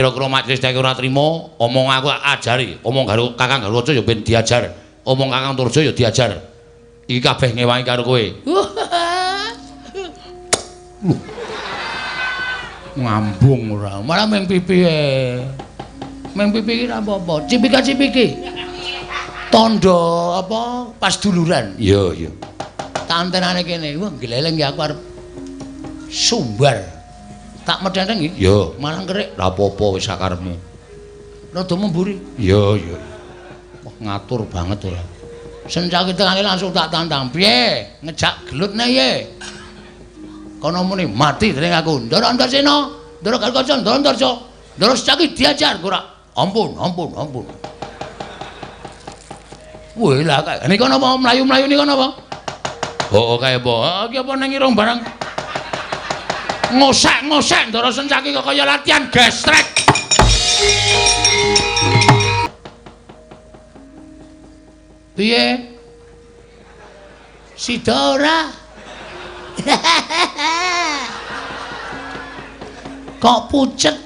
Kira-kira majelis iki ora trima, omong aku ajari, omong karo Kakang Garuda ya ben diajar. Omong Kakang Turjo ya diajar. Iki kabeh ngewangi karo kowe. Ngambung ora, malah meng pipi e. Meng pipi iki ora apa-apa, cipika-cipiki. Tondo apa pas duluran. Iya, iya. Tantenane kene, wah gleleng ya aku arep sumbar. Tak medhenteng iki. Iya. Malah kerik, ora apa-apa wis sakarepmu. Rada memburi. Iya, iya. Wah ngatur banget ora. Sencak tengane langsung tak tantang. Piye? Ngejak gelutne ye. Kono muni mati dening aku. Ndara Antarsena, Ndara Garkaca, Ndara Antarsa. Ndara Secaki diajar ora. Ampun, ampun, ampun. Wih lah kae. Nika napa mlayu-mlayu nika napa? Oh, kae apa? Iki apa nang irung barang? Ngosek-ngosek Ndara Secaki kok kaya latihan gestrek. Piye? Sida ora? Kok pucet